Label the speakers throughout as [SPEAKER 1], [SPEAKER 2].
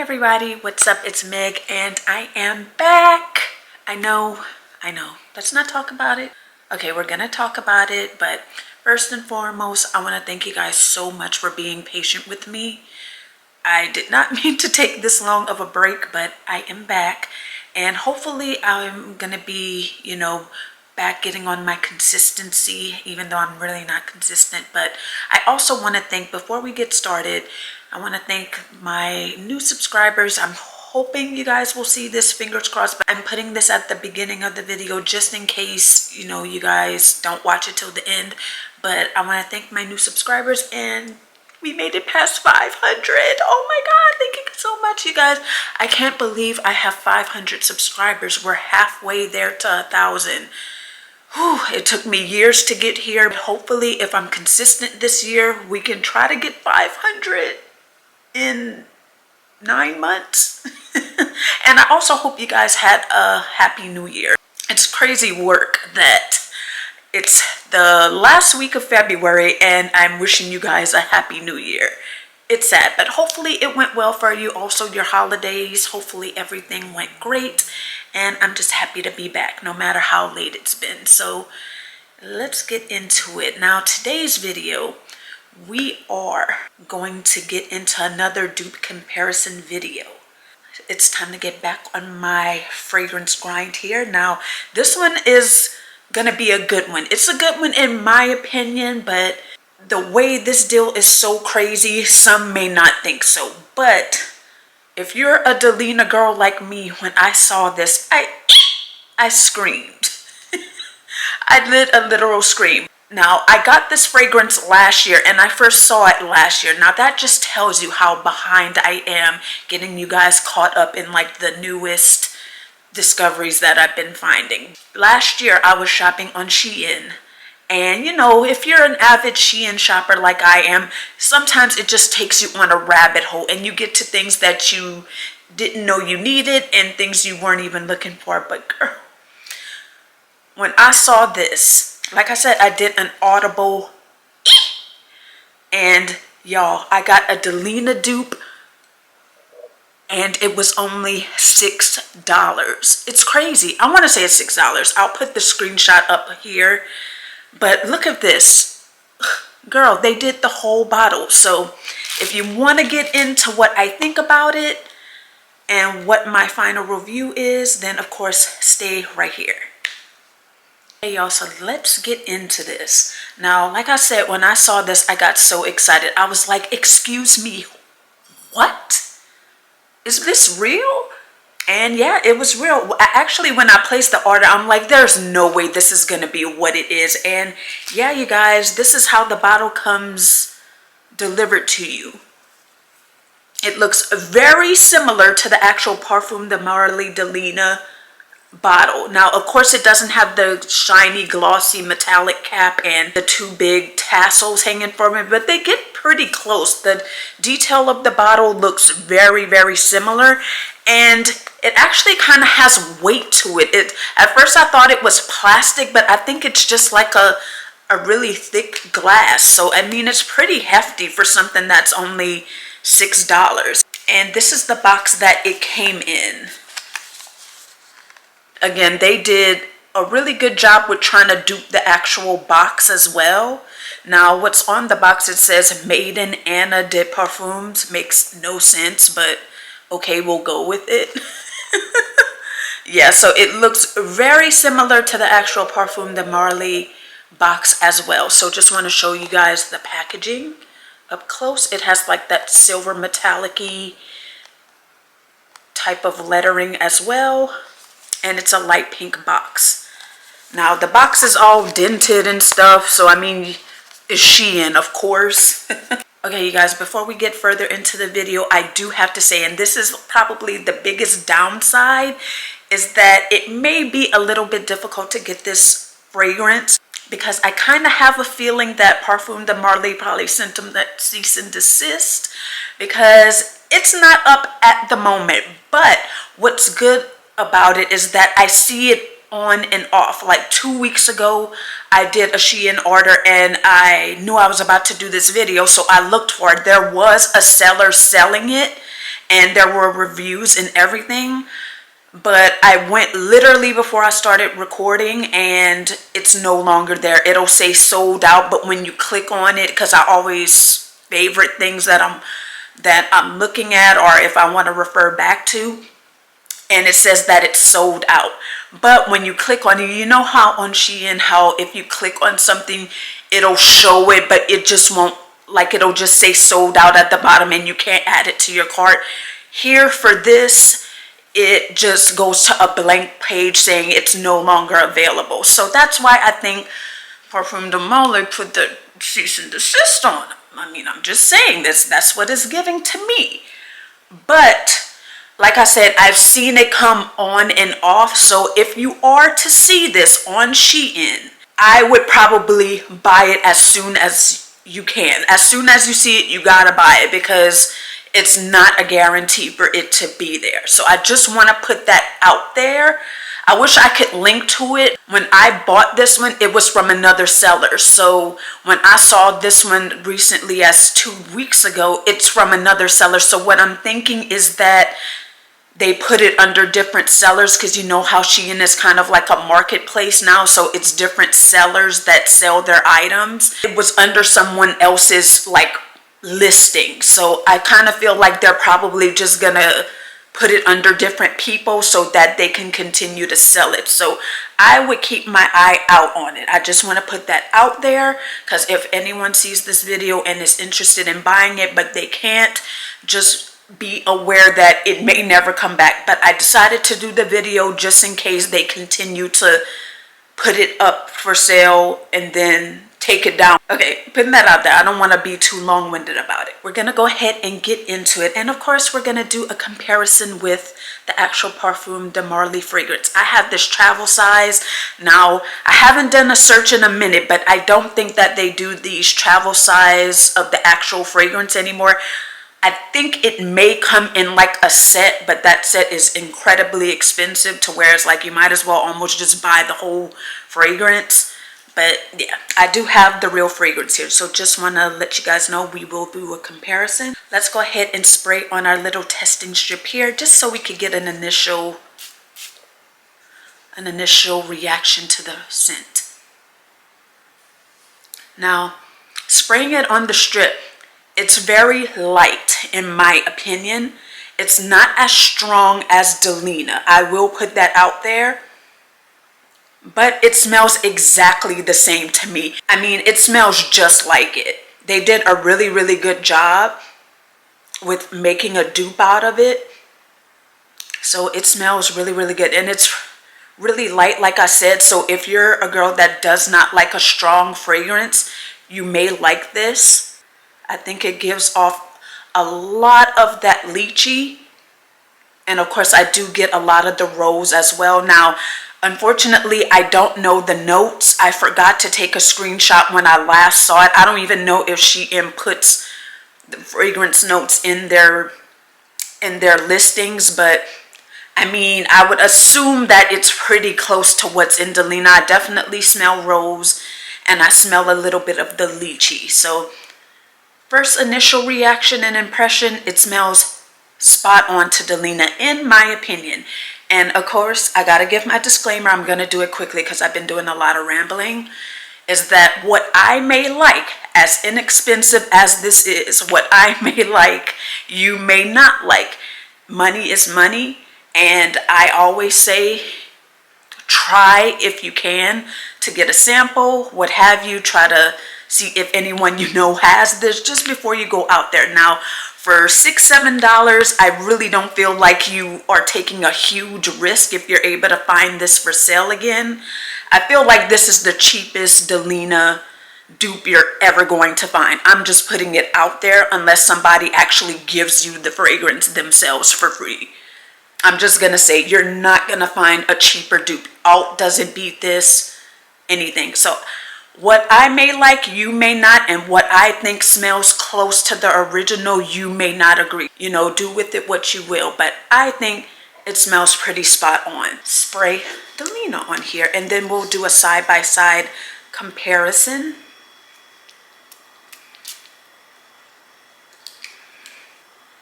[SPEAKER 1] everybody, what's up? It's Meg and I am back. I know, let's not talk about it. Okay, we're gonna talk about it, but first and foremost, I want to thank you guys so much for being patient with me. I did not mean to take this long of a break, but I am back, and hopefully I'm gonna be, back getting on my consistency, even though I'm really not consistent. But I also want to thank, before we get started, I want to thank my new subscribers. I'm hoping you guys will see this, fingers crossed, but I'm putting this at the beginning of the video just in case, you guys don't watch it till the end. But I want to thank my new subscribers, and we made it past 500. Oh my God, thank you so much, you guys. I can't believe I have 500 subscribers. We're halfway there to 1,000. Whew, it took me years to get here. Hopefully, if I'm consistent this year, we can try to get 500 in 9 months. And I also hope you guys had a happy new year. It's crazy work that it's the last week of February and I'm wishing you guys a happy new year. It's sad, but hopefully it went well for you. Also your holidays, hopefully everything went great. And I'm just happy to be back no matter how late it's been. So let's get into it. Now today's video, we are going to get into another dupe comparison video. It's time to get back on my fragrance grind here. Now this one is gonna be a good one. It's a good one in my opinion, but the way this deal is so crazy, some may not think so. But if you're a Delina girl like me, when I saw this, I screamed. I did a literal scream. Now, I got this fragrance last year, and I first saw it last year. Now, that just tells you how behind I am getting you guys caught up in like the newest discoveries that I've been finding. Last year, I was shopping on Shein. And if you're an avid Shein shopper like I am, sometimes it just takes you on a rabbit hole and you get to things that you didn't know you needed and things you weren't even looking for. But girl, when I saw this, like I said, I did an audible and y'all, I got a Delina dupe and it was only $6. It's crazy. I want to say it's $6. I'll put the screenshot up here. But look at this. Girl, they did the whole bottle. So if you want to get into what I think about it and what my final review is, then of course stay right here. Hey y'all, so let's get into this. Now, like I said, when I saw this, I got so excited. I was like, excuse me, what? Is this real? And yeah, it was real. Actually, when I placed the order, I'm like, there's no way this is going to be what it is. And yeah, you guys, this is how the bottle comes delivered to you. It looks very similar to the actual Parfums de Marly Delina bottle. Now, of course, it doesn't have the shiny, glossy, metallic cap and the two big tassels hanging from it, but they get pretty close. The detail of the bottle looks very, very similar. And it actually kind of has weight to it. At first I thought it was plastic, but I think it's just like a really thick glass. So I mean, it's pretty hefty for something that's only $6. And this is the box that it came in. Again, they did a really good job with trying to dupe the actual box as well. Now, what's on the box, it says Made in Anna de Parfums. Makes no sense, but okay, we'll go with it. Yeah, so it looks very similar to the actual Parfums de Marly box as well. So just want to show you guys the packaging up close. It has like that silver metallic-y type of lettering as well. And it's a light pink box. Now, the box is all dented and stuff. So, I mean, it's Shein, of course. Okay, you guys, before we get further into the video, I do have to say, and this is probably the biggest downside, is that it may be a little bit difficult to get this fragrance because I kind of have a feeling that Parfums de Marly probably sent them that cease and desist because it's not up at the moment. But what's good about it is that I see it on and off. Like 2 weeks ago, I did a Shein order and I knew I was about to do this video, so I looked for it. There was a seller selling it and there were reviews and everything. But I went literally before I started recording and it's no longer there. It'll say sold out, but when you click on it, because I always favorite things that I'm looking at, or if I want to refer back to, and it says that it's sold out. But when you click on it, you know how on Shein, how if you click on something, it'll show it, but it just won't, like it'll just say sold out at the bottom and you can't add it to your cart. Here for this, it just goes to a blank page saying it's no longer available. So that's why I think Parfums de Marly put the cease and desist on them. I mean, I'm just saying this, that's what it's giving to me. But like I said, I've seen it come on and off. So if you are to see this on Shein, I would probably buy it as soon as you can. As soon as you see it, you gotta buy it, because it's not a guarantee for it to be there. So I just want to put that out there. I wish I could link to it. When I bought this one, it was from another seller. So when I saw this one recently, as 2 weeks ago, it's from another seller. So what I'm thinking is that they put it under different sellers, because you know how Shein is kind of like a marketplace now. So it's different sellers that sell their items. It was under someone else's like listing. So I kind of feel like they're probably just gonna put it under different people so that they can continue to sell it. So I would keep my eye out on it. I just want to put that out there, because if anyone sees this video and is interested in buying it but they can't, just be aware that it may never come back. But I decided to do the video just in case they continue to put it up for sale and then take it down. Okay, putting that out there. I don't want to be too long-winded about it. We're gonna go ahead and get into it, and of course we're gonna do a comparison with the actual Parfums de Marly fragrance. I have this travel size. Now I haven't done a search in a minute, but I don't think that they do these travel size of the actual fragrance anymore. I think it may come in like a set, but that set is incredibly expensive, to where it's like you might as well almost just buy the whole fragrance. But yeah, I do have the real fragrance here. So just want to let you guys know we will do a comparison. Let's go ahead and spray on our little testing strip here, just so we could get an initial reaction to the scent. Now, spraying it on the strip, it's very light in my opinion. It's not as strong as Delina. I will put that out there. But it smells exactly the same to me. I mean, it smells just like it. They did a really, really good job with making a dupe out of it. So it smells really, really good. And it's really light, like I said. So if you're a girl that does not like a strong fragrance, you may like this. I think it gives off a lot of that lychee. And of course, I do get a lot of the rose as well. Now, unfortunately, I don't know the notes. I forgot to take a screenshot when I last saw it. I don't even know if Shein puts the fragrance notes in their listings, but I mean, I would assume that it's pretty close to what's in Delina. I definitely smell rose, and I smell a little bit of the lychee. So first initial reaction and impression, it smells spot on to Delina in my opinion. And of course, I gotta give my disclaimer. I'm gonna do it quickly because I've been doing a lot of rambling. Is that what I may like, as inexpensive as this is, what I may like, you may not like. Money is money, and I always say, try if you can to get a sample, what have you. Try to see if anyone you know has this just before you go out there. Now, for $6-7, I really don't feel like you are taking a huge risk if you're able to find this for sale again. I feel like this is the cheapest Delina dupe you're ever going to find. I'm just putting it out there unless somebody actually gives you the fragrance themselves for free. I'm just gonna say you're not gonna find a cheaper dupe. Alt doesn't beat this, anything. So what I may like, you may not, and what I think smells close to the original, you may not agree. You know, do with it what you will, but I think it smells pretty spot on. Spray Delina on here, and then we'll do a side-by-side comparison.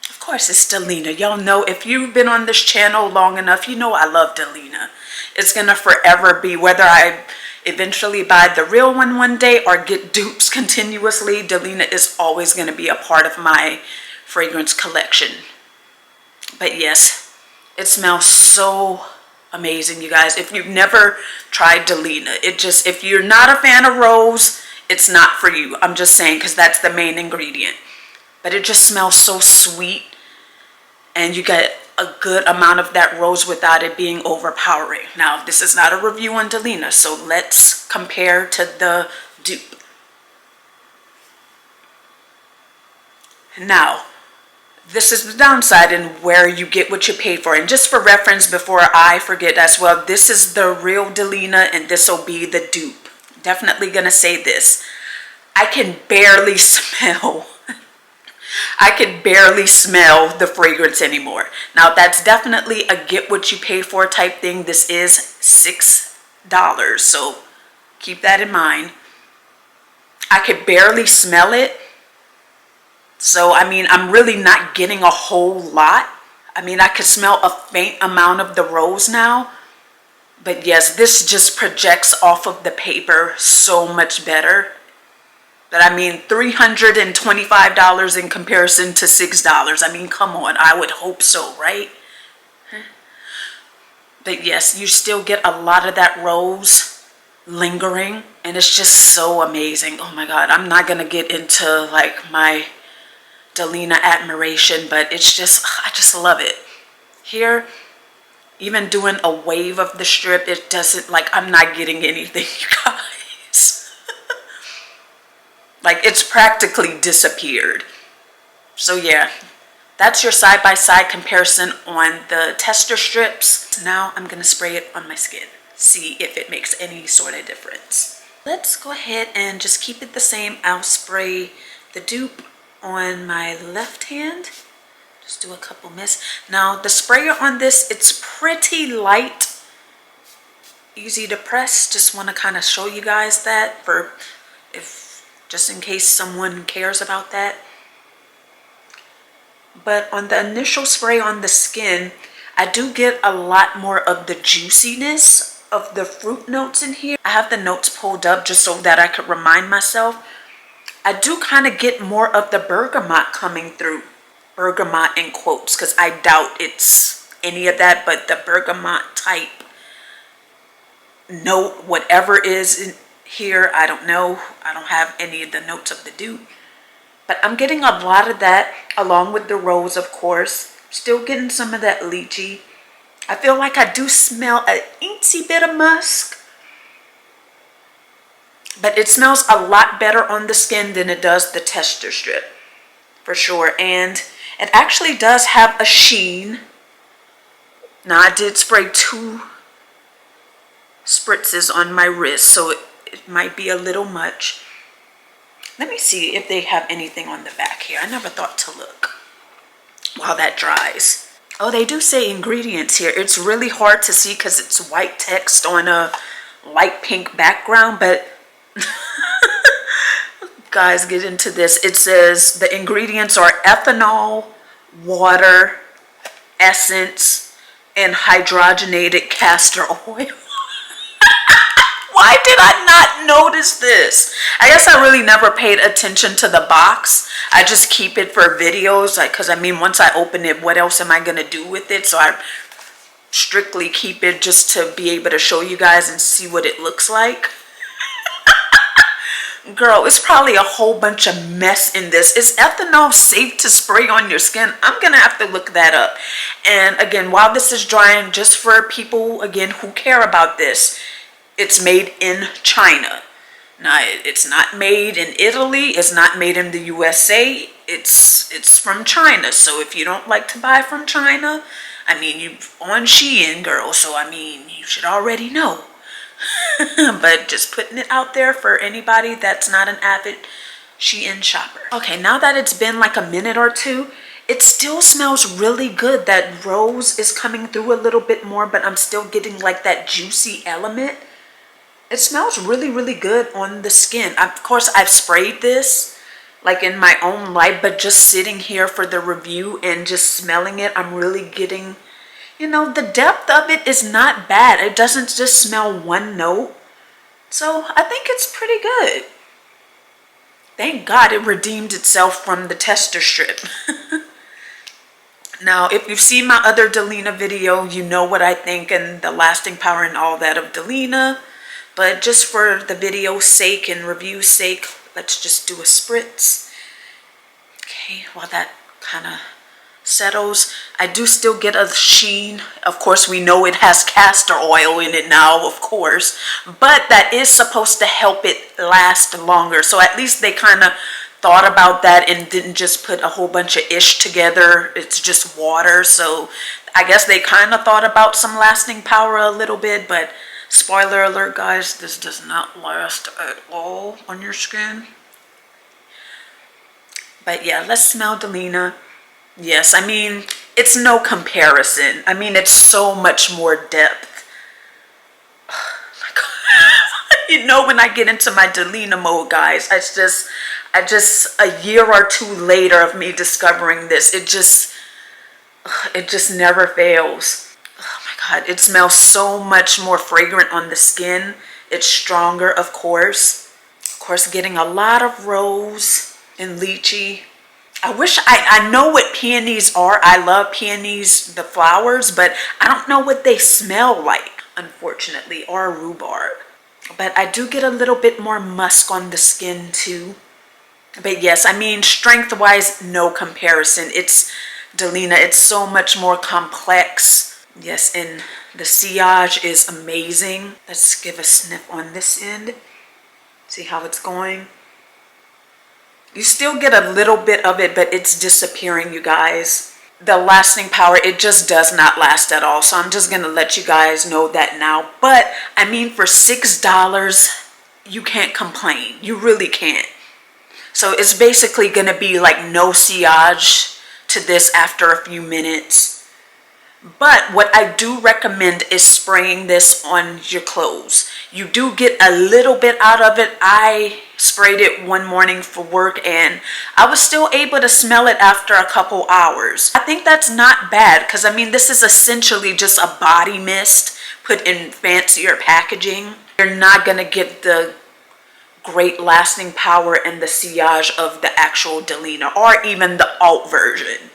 [SPEAKER 1] Of course, it's Delina. Y'all know, if you've been on this channel long enough, you know I love Delina. It's gonna forever be, whether I eventually buy the real one day or get dupes continuously, Delina is always gonna be a part of my fragrance collection. But yes, it smells so amazing, you guys. If you've never tried Delina, if you're not a fan of rose, it's not for you. I'm just saying, because that's the main ingredient. But it just smells so sweet, and you get a good amount of that rose without it being overpowering. Now, this is not a review on Delina, so let's compare to the dupe. Now, this is the downside and where you get what you pay for. And just for reference, before I forget as well, this is the real Delina and this will be the dupe. Definitely gonna say this. I can barely smell the fragrance anymore. Now, that's definitely a get what you pay for type thing. This is $6, so keep that in mind. I could barely smell it. So, I mean, I'm really not getting a whole lot. I mean, I could smell a faint amount of the rose now. But yes, this just projects off of the paper so much better. But I mean, $325 in comparison to $6. I mean, come on, I would hope so, right? But yes, you still get a lot of that rose lingering, and it's just so amazing. Oh my God, I'm not gonna get into like my Delina admiration, but it's just, I just love it. Here, even doing a wave of the strip, it doesn't, like, I'm not getting anything, you guys. Like, it's practically disappeared. So yeah, that's your side-by-side comparison on the tester strips. Now I'm gonna spray it on my skin, see if it makes any sort of difference. Let's go ahead and just keep it the same. I'll spray the dupe on my left hand. Just do a couple mists. Now the sprayer on this, it's pretty light, easy to press. Just want to kind of show you guys that, for just in case someone cares about that. But on the initial spray on the skin, I do get a lot more of the juiciness of the fruit notes in here. I have the notes pulled up just so that I could remind myself. I do kind of get more of the bergamot coming through. Bergamot in quotes, because I doubt it's any of that, but the bergamot type note, whatever is in here, I don't know. I don't have any of the notes of the dupe. But I'm getting a lot of that, along with the rose, of course. Still getting some of that lychee. I feel like I do smell an eensy bit of musk. But it smells a lot better on the skin than it does the tester strip, for sure. And it actually does have a sheen. Now, I did spray 2 spritzes on my wrist, so it might be a little much. Let me see if they have anything on the back here. I never thought to look while that dries. Oh, they do say ingredients here. It's really hard to see because it's white text on a light pink background, but guys, get into this. It says the ingredients are ethanol, water, essence, and hydrogenated castor oil. Why did I not notice this? I guess I really never paid attention to the box. I just keep it for videos, like, because I mean, once I open it, what else am I gonna do with it? So I strictly keep it just to be able to show you guys and see what it looks like. Girl, it's probably a whole bunch of mess in this. Is ethanol safe to spray on your skin? I'm gonna have to look that up. And again, while this is drying, just for people again who care about this, it's made in China. Now, it's not made in Italy. It's not made in the USA. It's from China. So if you don't like to buy from China, I mean, you on Shein, girl. So I mean, you should already know. But just putting it out there for anybody that's not an avid Shein shopper. Okay, now that it's been like a minute or two, it still smells really good. That rose is coming through a little bit more, but I'm still getting like that juicy element. It smells really, really good on the skin. Of course, I've sprayed this like in my own life, but just sitting here for the review and just smelling it, I'm really getting, you know, the depth of it is not bad. It doesn't just smell one note. So I think it's pretty good. Thank God it redeemed itself from the tester strip. Now, if you've seen my other Delina video, you know what I think and the lasting power and all that of Delina. But just for the video's sake and review's sake, let's just do a spritz. Okay, while that kind of settles, I do still get a Shein. Of course, we know it has castor oil in it now, of course. But that is supposed to help it last longer. So at least they kind of thought about that and didn't just put a whole bunch of ish together. It's just water. So I guess they kind of thought about some lasting power a little bit, but spoiler alert, guys, this does not last at all on your skin. But yeah, let's smell Delina. Yes, I mean, it's no comparison. I mean, it's so much more depth. Oh my God. You know, when I get into my Delina mode, guys, I just a year or two later of me discovering this, it just never fails. Oh my God, it smells so much more fragrant on the skin. It's stronger, of course. Of course, getting a lot of rose and lychee. I wish I know what peonies are. I love peonies, the flowers, but I don't know what they smell like, unfortunately, or rhubarb. But I do get a little bit more musk on the skin too. But yes, I mean, strength-wise, no comparison. It's Delina. It's so much more complex. Yes, and the sillage is amazing. Let's give a sniff on this end. See how it's going. You still get a little bit of it, but it's disappearing, you guys. The lasting power, it just does not last at all. So I'm just going to let you guys know that now. But, I mean, for $6, you can't complain. You really can't. So it's basically going to be like no sillage to this after a few minutes. But what I do recommend is spraying this on your clothes. You do get a little bit out of it. I sprayed it one morning for work and I was still able to smell it after a couple hours. I think that's not bad because, I mean, this is essentially just a body mist put in fancier packaging. You're not going to get the great lasting power and the sillage of the actual Delina or even the alt version.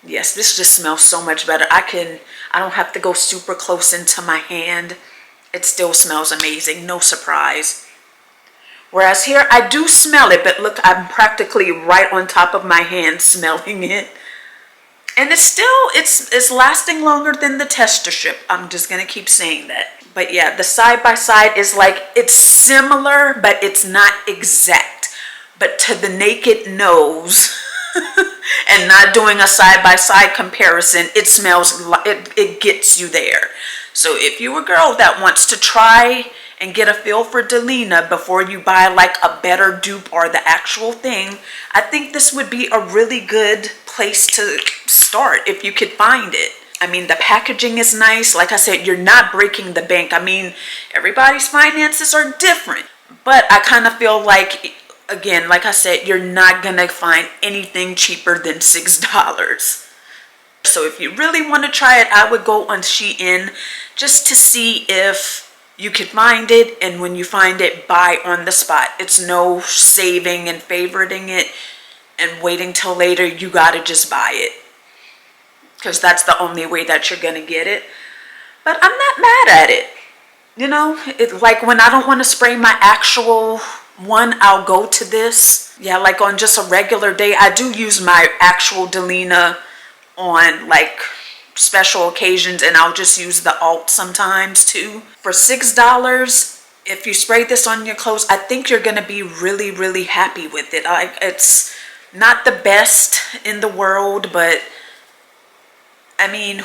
[SPEAKER 1] Yes, this just smells so much better. I don't have to go super close into my hand. It still smells amazing, no surprise. Whereas here, I do smell it, but look, I'm practically right on top of my hand smelling it. And it's lasting longer than the tester strip. I'm just gonna keep saying that. But yeah, the side by side is like, it's similar, but it's not exact. But to the naked nose, and not doing a side-by-side comparison, it smells like it gets you there. So if you're a girl that wants to try and get a feel for Delina before you buy like a better dupe or the actual thing, I think this would be a really good place to start if you could find it. I mean, the packaging is nice. Like I said, you're not breaking the bank. I mean, everybody's finances are different, but I kind of feel like, again, like I said, you're not gonna find anything cheaper than $6. So if you really want to try it, I would go on Shein just to see if you could find it, and when you find it, buy on the spot. It's no saving and favoriting it and waiting till later. You gotta just buy it because that's the only way that you're gonna get it. But I'm not mad at it. You know, it like when I don't want to spray my actual one, I'll go to this. Yeah, like on just a regular day, I do use my actual Delina on like special occasions, and I'll just use the alt sometimes too. For $6, if you spray this on your clothes, I think you're gonna be really, really happy with it. It's not the best in the world, but I mean,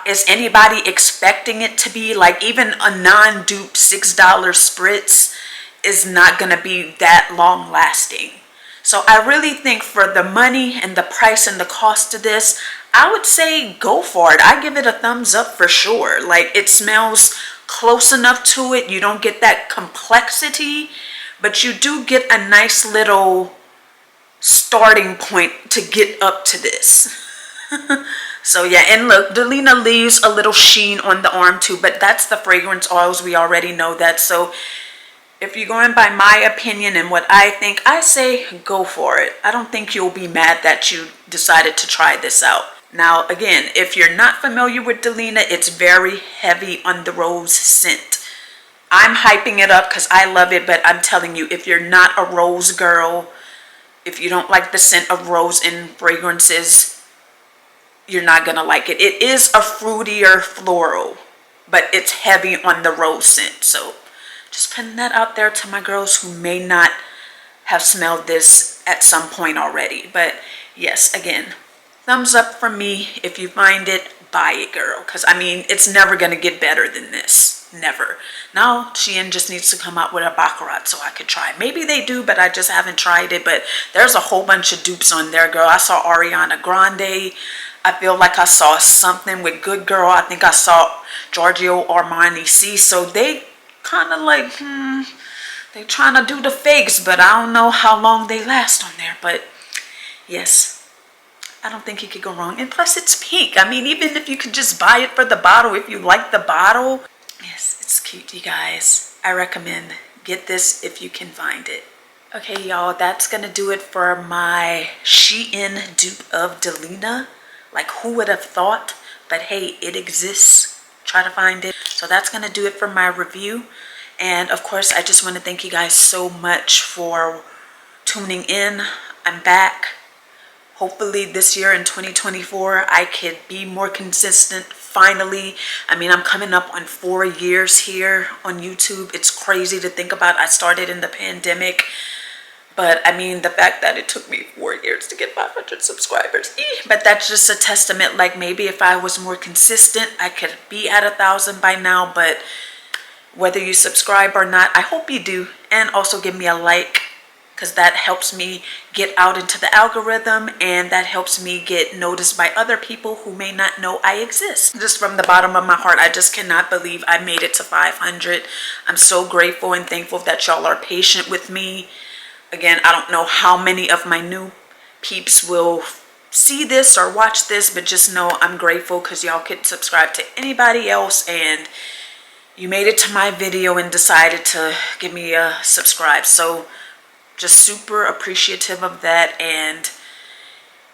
[SPEAKER 1] is anybody expecting it to be like, even a non-dupe $6 spritz is not going to be that long lasting. So I really think for the money and the price and the cost of this, I would say go for it. I give it a thumbs up for sure. Like, it smells close enough to it. You don't get that complexity, but you do get a nice little starting point to get up to this. So yeah, and look, Delina leaves a little sheen on the arm too, but that's the fragrance oils. We already know that. So if you're going by my opinion and what I think, I say go for it. I don't think you'll be mad that you decided to try this out. Now, again, if you're not familiar with Delina, it's very heavy on the rose scent. I'm hyping it up because I love it, but I'm telling you, if you're not a rose girl, if you don't like the scent of rose in fragrances, you're not gonna like it. It is a fruitier floral, but it's heavy on the rose scent. So just putting that out there to my girls who may not have smelled this at some point already. But yes, again, thumbs up from me. If you find it, buy it, girl, because I mean, it's never gonna get better than this. Never. Now Shein just needs to come out with a baccarat so I could try. Maybe they do, but I just haven't tried it. But there's a whole bunch of dupes on there, girl. I saw Ariana Grande. I feel like I saw something with Good Girl. I think I saw Giorgio Armani C. So they kind of like, they trying to do the fakes, but I don't know how long they last on there. But yes, I don't think you could go wrong. And plus it's pink. I mean, even if you could just buy it for the bottle, if you like the bottle. Yes, it's cute, you guys. I recommend get this if you can find it. Okay, y'all, that's gonna do it for my Shein dupe of Delina. Like, who would have thought? But hey, it exists. Try to find it. So that's gonna do it for my review. And of course, I just want to thank you guys so much for tuning in. I'm back. Hopefully this year in 2024, I could be more consistent. Finally, I mean, I'm coming up on 4 years here on YouTube. It's crazy to think about. I started in the pandemic. But I mean, the fact that it took me 4 years to get 500 subscribers, but that's just a testament. Like, maybe if I was more consistent, I could be at 1,000 by now. But whether you subscribe or not, I hope you do. And also give me a like, because that helps me get out into the algorithm, and that helps me get noticed by other people who may not know I exist. Just from the bottom of my heart, I just cannot believe I made it to 500. I'm so grateful and thankful that y'all are patient with me. Again, I don't know how many of my new peeps will see this or watch this, but just know I'm grateful because y'all could subscribe to anybody else, and you made it to my video and decided to give me a subscribe. So just super appreciative of that. And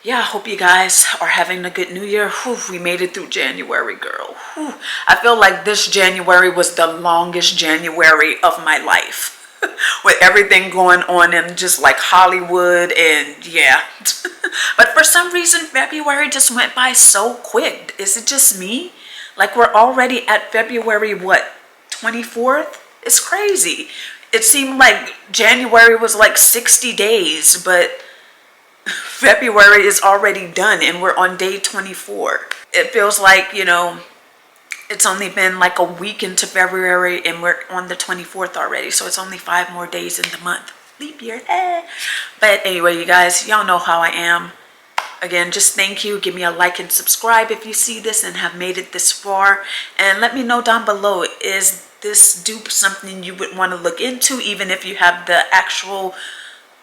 [SPEAKER 1] yeah, I hope you guys are having a good new year. Whew, we made it through January, girl. Whew. I feel like this January was the longest January of my life. With everything going on in just like Hollywood, and yeah. But for some reason, February just went by so quick. Is it just me? Like, we're already at February, what, 24th? It's crazy. It seemed like January was like 60 days, but February is already done and we're on day 24. It feels like, you know, it's only been like a week into February and we're on the 24th already. So it's only 5 more days in the month. Leap year. But anyway, you guys, y'all know how I am. Again, just thank you. Give me a like and subscribe if you see this and have made it this far. And let me know down below, is this dupe something you would want to look into, even if you have the actual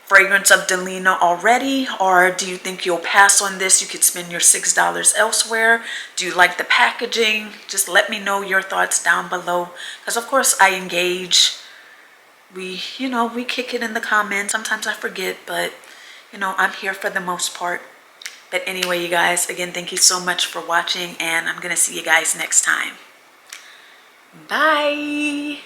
[SPEAKER 1] fragrance of Delina already? Or do you think you'll pass on this? You could spend your $6 elsewhere. Do you like the packaging? Just let me know your thoughts down below, because of course I engage. We kick it in the comments. Sometimes I forget, but you know, I'm here for the most part. But anyway, you guys, again, thank you so much for watching, and I'm gonna see you guys next time. Bye.